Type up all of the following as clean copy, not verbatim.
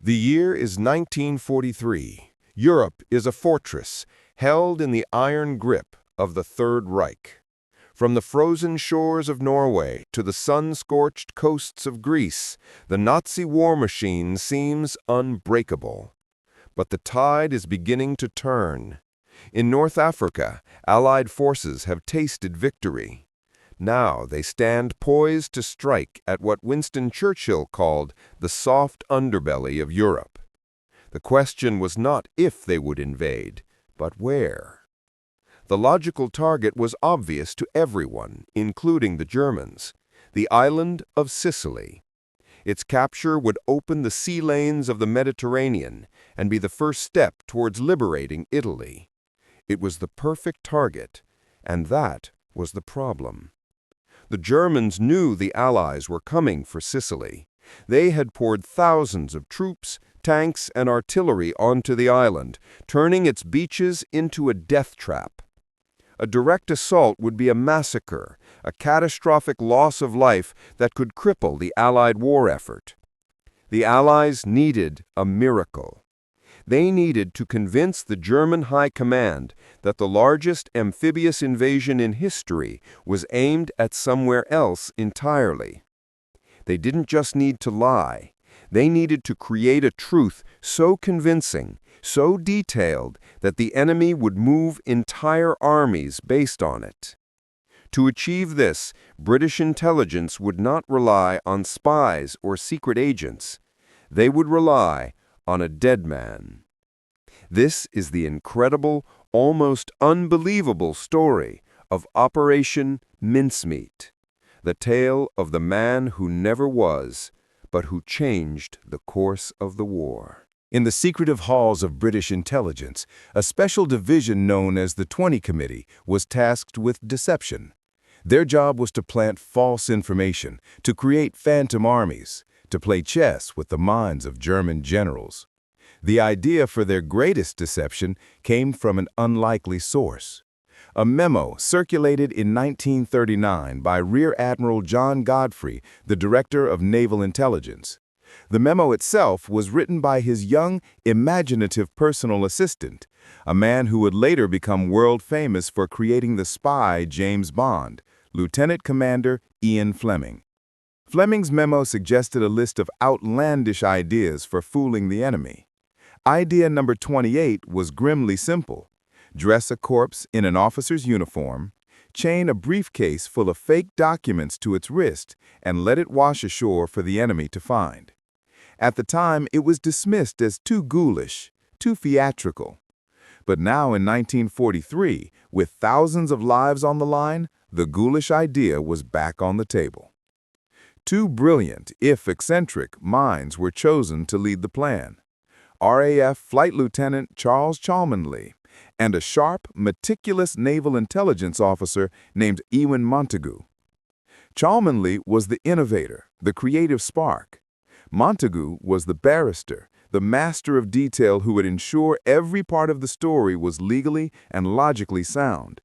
The year is 1943. Europe is a fortress, held in the iron grip of the Third Reich. From the frozen shores of Norway to the sun-scorched coasts of Greece, the Nazi war machine seems unbreakable. But the tide is beginning to turn. In North Africa, Allied forces have tasted victory. Now they stand poised to strike at what Winston Churchill called the soft underbelly of Europe. The question was not if they would invade, but where. The logical target was obvious to everyone, including the Germans: the island of Sicily. Its capture would open the sea lanes of the Mediterranean and be the first step towards liberating Italy. It was the perfect target, and that was the problem. The Germans knew the Allies were coming for Sicily. They had poured thousands of troops, tanks, and artillery onto the island, turning its beaches into a death trap. A direct assault would be a massacre, a catastrophic loss of life that could cripple the Allied war effort. The Allies needed a miracle. They needed to convince the German High Command that the largest amphibious invasion in history was aimed at somewhere else entirely. They didn't just need to lie. They needed to create a truth so convincing, so detailed, that the enemy would move entire armies based on it. To achieve this, British intelligence would not rely on spies or secret agents. They would rely on a dead man. This is the incredible, almost unbelievable story of Operation Mincemeat, the tale of the man who never was, but who changed the course of the war. In the secretive halls of British intelligence, a special division known as the 20 Committee was tasked with deception. Their job was to plant false information, to create phantom armies, to play chess with the minds of German generals. The idea for their greatest deception came from an unlikely source. A memo circulated in 1939 by Rear Admiral John Godfrey, the Director of Naval Intelligence. The memo itself was written by his young, imaginative personal assistant, a man who would later become world famous for creating the spy James Bond, Lieutenant Commander Ian Fleming. Fleming's memo suggested a list of outlandish ideas for fooling the enemy. Idea number 28 was grimly simple: dress a corpse in an officer's uniform, chain a briefcase full of fake documents to its wrist, and let it wash ashore for the enemy to find. At the time, it was dismissed as too ghoulish, too theatrical. But now in 1943, with thousands of lives on the line, the ghoulish idea was back on the table. Two brilliant, if eccentric, minds were chosen to lead the plan: RAF Flight Lieutenant Charles Cholmondeley and a sharp, meticulous naval intelligence officer named Ewan Montagu. Cholmondeley was the innovator, the creative spark. Montagu was the barrister, the master of detail who would ensure every part of the story was legally and logically sound.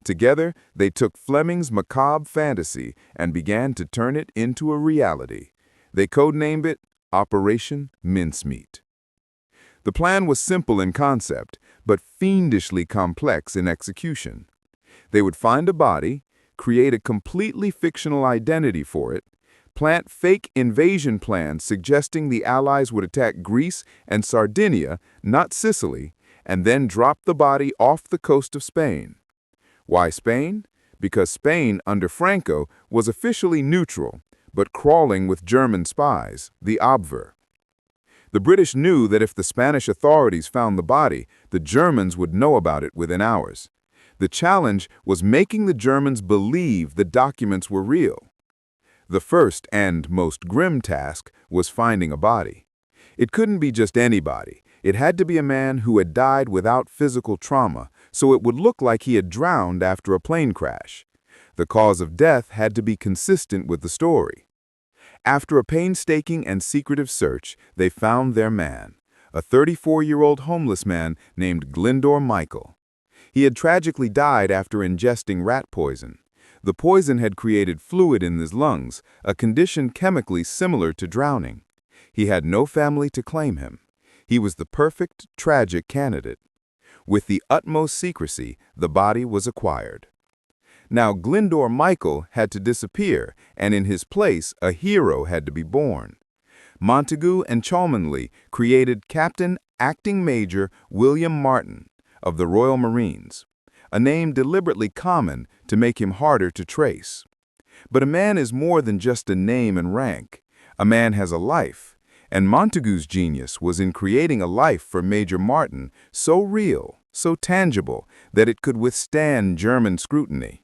Together, they took Fleming's macabre fantasy and began to turn it into a reality. They codenamed it Operation Mincemeat. The plan was simple in concept, but fiendishly complex in execution. They would find a body, create a completely fictional identity for it, plant fake invasion plans suggesting the Allies would attack Greece and Sardinia, not Sicily, and then drop the body off the coast of Spain. Why Spain? Because Spain, under Franco, was officially neutral, but crawling with German spies, the Abwehr. The British knew that if the Spanish authorities found the body, the Germans would know about it within hours. The challenge was making the Germans believe the documents were real. The first and most grim task was finding a body. It couldn't be just anybody. It had to be a man who had died without physical trauma, so it would look like he had drowned after a plane crash. The cause of death had to be consistent with the story. After a painstaking and secretive search, they found their man, a 34-year-old homeless man named Glyndor Michael. He had tragically died after ingesting rat poison. The poison had created fluid in his lungs, a condition chemically similar to drowning. He had no family to claim him. He was the perfect, tragic candidate. With the utmost secrecy, the body was acquired. Now Glyndor Michael had to disappear, and in his place a hero had to be born. Montagu and Cholmondeley created Captain Acting Major William Martin of the Royal Marines, a name deliberately common to make him harder to trace. But a man is more than just a name and rank. A man has a life, and Montagu's genius was in creating a life for Major Martin so real, so tangible, that it could withstand German scrutiny.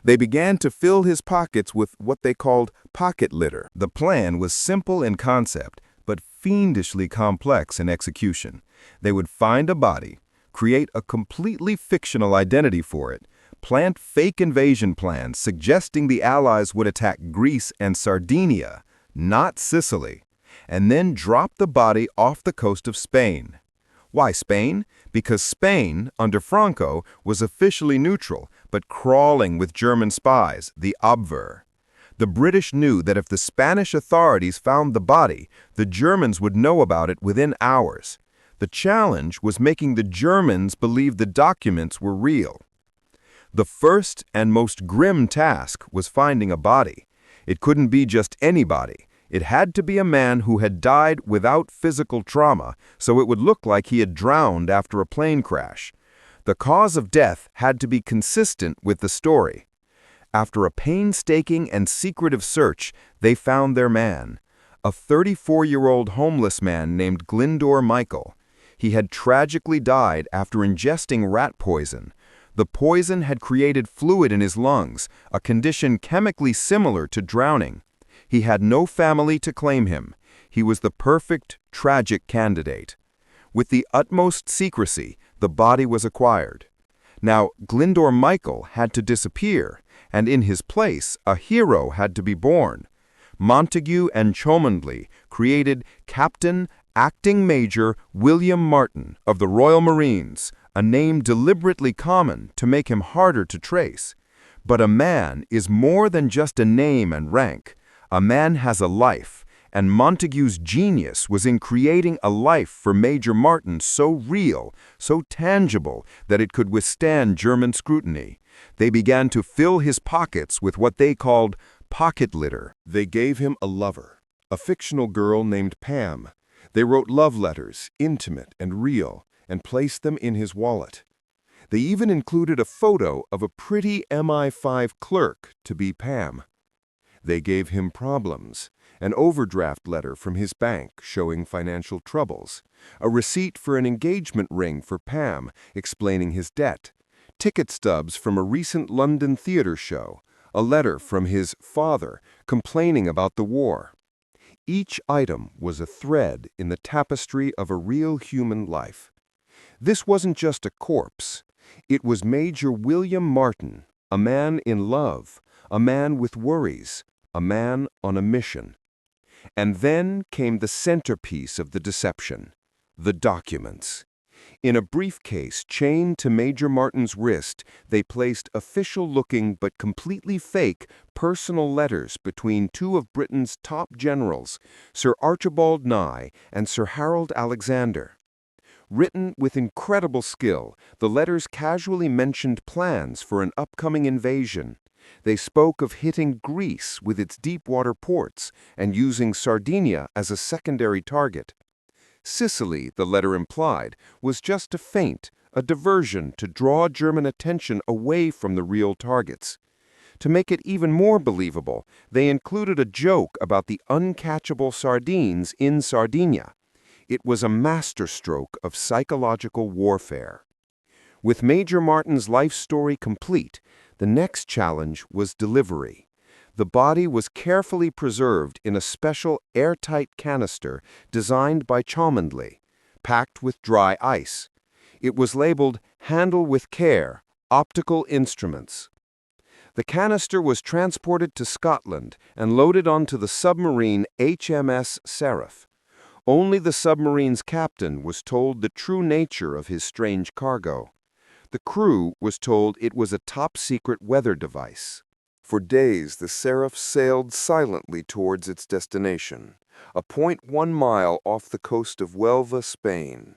They began to fill his pockets with what they called pocket litter. The plan was simple in concept, but fiendishly complex in execution. They would find a body, create a completely fictional identity for it, plant fake invasion plans suggesting the Allies would attack Greece and Sardinia, not Sicily, and then drop the body off the coast of Spain. Why Spain? Because Spain, under Franco, was officially neutral, but crawling with German spies, the Abwehr. The British knew that if the Spanish authorities found the body, the Germans would know about it within hours. The challenge was making the Germans believe the documents were real. The first and most grim task was finding a body. It couldn't be just anybody. It had to be a man who had died without physical trauma, so it would look like he had drowned after a plane crash. The cause of death had to be consistent with the story. After a painstaking and secretive search, they found their man, a 34-year-old homeless man named Glyndor Michael. He had tragically died after ingesting rat poison. The poison had created fluid in his lungs, a condition chemically similar to drowning. He had no family to claim him. He was the perfect, tragic candidate. With the utmost secrecy, the body was acquired. Now, Glyndor Michael had to disappear, and in his place, a hero had to be born. Montagu and Cholmondeley created Captain Acting Major William Martin of the Royal Marines, a name deliberately common to make him harder to trace. But a man is more than just a name and rank. A man has a life, and Montagu's genius was in creating a life for Major Martin so real, so tangible, that it could withstand German scrutiny. They began to fill his pockets with what they called pocket litter. They gave him a lover, a fictional girl named Pam. They wrote love letters, intimate and real, and placed them in his wallet. They even included a photo of a pretty MI5 clerk to be Pam. They gave him problems, an overdraft letter from his bank showing financial troubles, a receipt for an engagement ring for Pam explaining his debt, ticket stubs from a recent London theater show, a letter from his father complaining about the war. Each item was a thread in the tapestry of a real human life. This wasn't just a corpse. It was Major William Martin, a man in love, a man with worries, a man on a mission. And then came the centerpiece of the deception, the documents. In a briefcase chained to Major Martin's wrist, they placed official-looking but completely fake personal letters between two of Britain's top generals, Sir Archibald Nye and Sir Harold Alexander. Written with incredible skill, the letters casually mentioned plans for an upcoming invasion. They spoke of hitting Greece with its deep-water ports and using Sardinia as a secondary target. Sicily, the letter implied, was just a feint, a diversion to draw German attention away from the real targets. To make it even more believable, they included a joke about the uncatchable sardines in Sardinia. It was a masterstroke of psychological warfare. With Major Martin's life story complete, the next challenge was delivery. The body was carefully preserved in a special airtight canister designed by Cholmondeley, packed with dry ice. It was labeled "Handle with Care, Optical Instruments." The canister was transported to Scotland and loaded onto the submarine HMS Seraph. Only the submarine's captain was told the true nature of his strange cargo. The crew was told it was a top-secret weather device. For days, the Seraph sailed silently towards its destination, a point 1 mile off the coast of Huelva, Spain.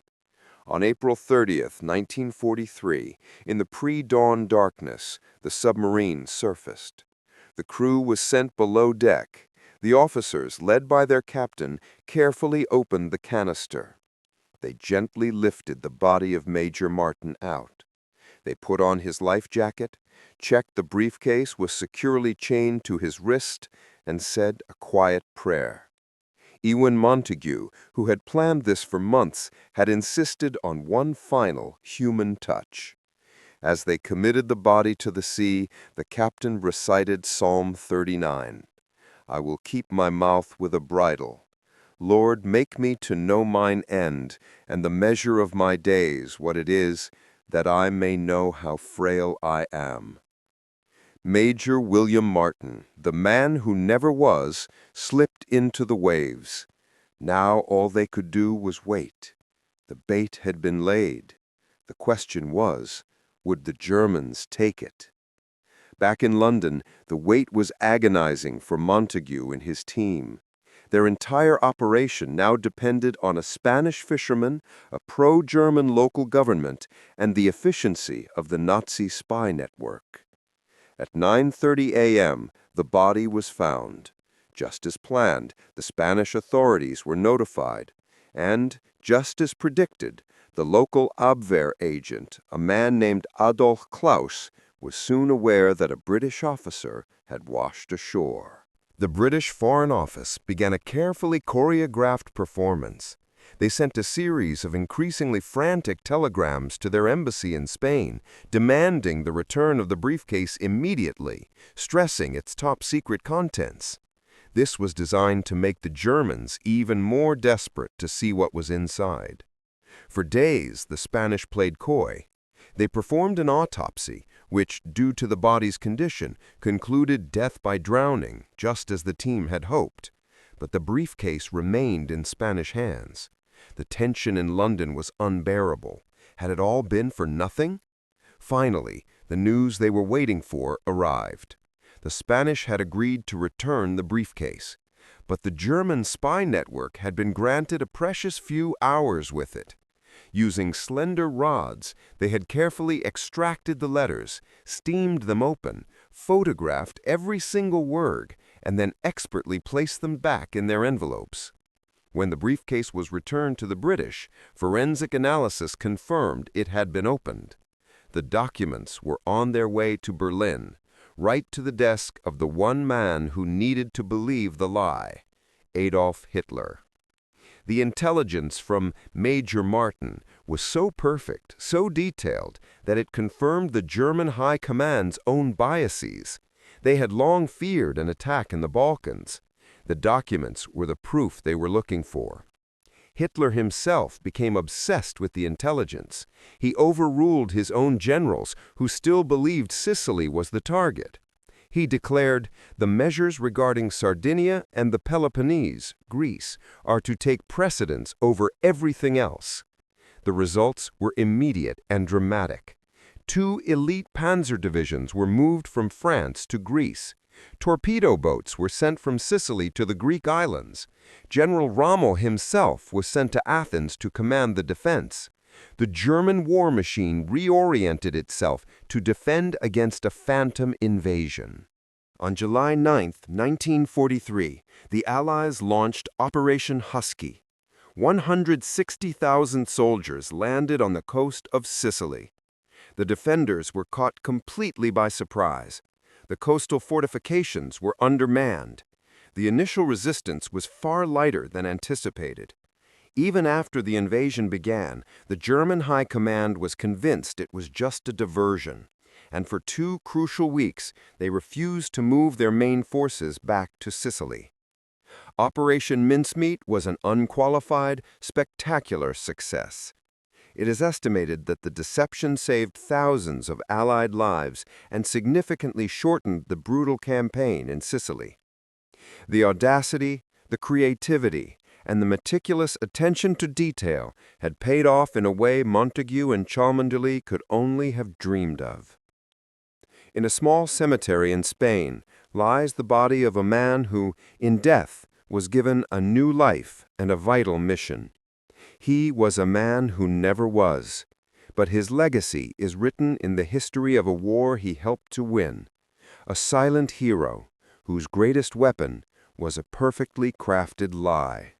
On April 30th, 1943, in the pre-dawn darkness, the submarine surfaced. The crew was sent below deck. The officers, led by their captain, carefully opened the canister. They gently lifted the body of Major Martin out. They put on his life jacket, checked the briefcase was securely chained to his wrist, and said a quiet prayer. Ewan Montague, who had planned this for months, had insisted on one final human touch. As they committed the body to the sea, the captain recited Psalm 39. I will keep my mouth with a bridle. Lord, make me to know mine end, and the measure of my days, what it is, that I may know how frail I am. Major William Martin, the man who never was, slipped into the waves. Now all they could do was wait. The bait had been laid. The question was, would the Germans take it? Back in London, the wait was agonizing for Montague and his team. Their entire operation now depended on a Spanish fisherman, a pro-German local government, and the efficiency of the Nazi spy network. At 9:30 a.m., the body was found. Just as planned, the Spanish authorities were notified. And, just as predicted, the local Abwehr agent, a man named Adolf Klaus, was soon aware that a British officer had washed ashore. The British Foreign Office began a carefully choreographed performance. They sent a series of increasingly frantic telegrams to their embassy in Spain, demanding the return of the briefcase immediately, stressing its top-secret contents. This was designed to make the Germans even more desperate to see what was inside. For days, the Spanish played coy. They performed an autopsy, which, due to the body's condition, concluded death by drowning, just as the team had hoped. But the briefcase remained in Spanish hands. The tension in London was unbearable. Had it all been for nothing? Finally, the news they were waiting for arrived. The Spanish had agreed to return the briefcase, but the German spy network had been granted a precious few hours with it. Using slender rods, they had carefully extracted the letters, steamed them open, photographed every single word, and then expertly placed them back in their envelopes. When the briefcase was returned to the British, forensic analysis confirmed it had been opened. The documents were on their way to Berlin, right to the desk of the one man who needed to believe the lie, Adolf Hitler. The intelligence from Major Martin was so perfect, so detailed, that it confirmed the German High Command's own biases. They had long feared an attack in the Balkans. The documents were the proof they were looking for. Hitler himself became obsessed with the intelligence. He overruled his own generals, who still believed Sicily was the target. He declared, "The measures regarding Sardinia and the Peloponnese, Greece, are to take precedence over everything else." The results were immediate and dramatic. 2 elite panzer divisions were moved from France to Greece. Torpedo boats were sent from Sicily to the Greek islands. General Rommel himself was sent to Athens to command the defense. The German war machine reoriented itself to defend against a phantom invasion. On July 9, 1943, the Allies launched Operation Husky. 160,000 soldiers landed on the coast of Sicily. The defenders were caught completely by surprise. The coastal fortifications were undermanned. The initial resistance was far lighter than anticipated. Even after the invasion began, the German High Command was convinced it was just a diversion, and for 2 crucial weeks they refused to move their main forces back to Sicily. Operation Mincemeat was an unqualified, spectacular success. It is estimated that the deception saved thousands of Allied lives and significantly shortened the brutal campaign in Sicily. The audacity, the creativity, and the meticulous attention to detail had paid off in a way Montague and Cholmondeley could only have dreamed of. In a small cemetery in Spain lies the body of a man who, in death, was given a new life and a vital mission. He was a man who never was, but his legacy is written in the history of a war he helped to win, a silent hero whose greatest weapon was a perfectly crafted lie.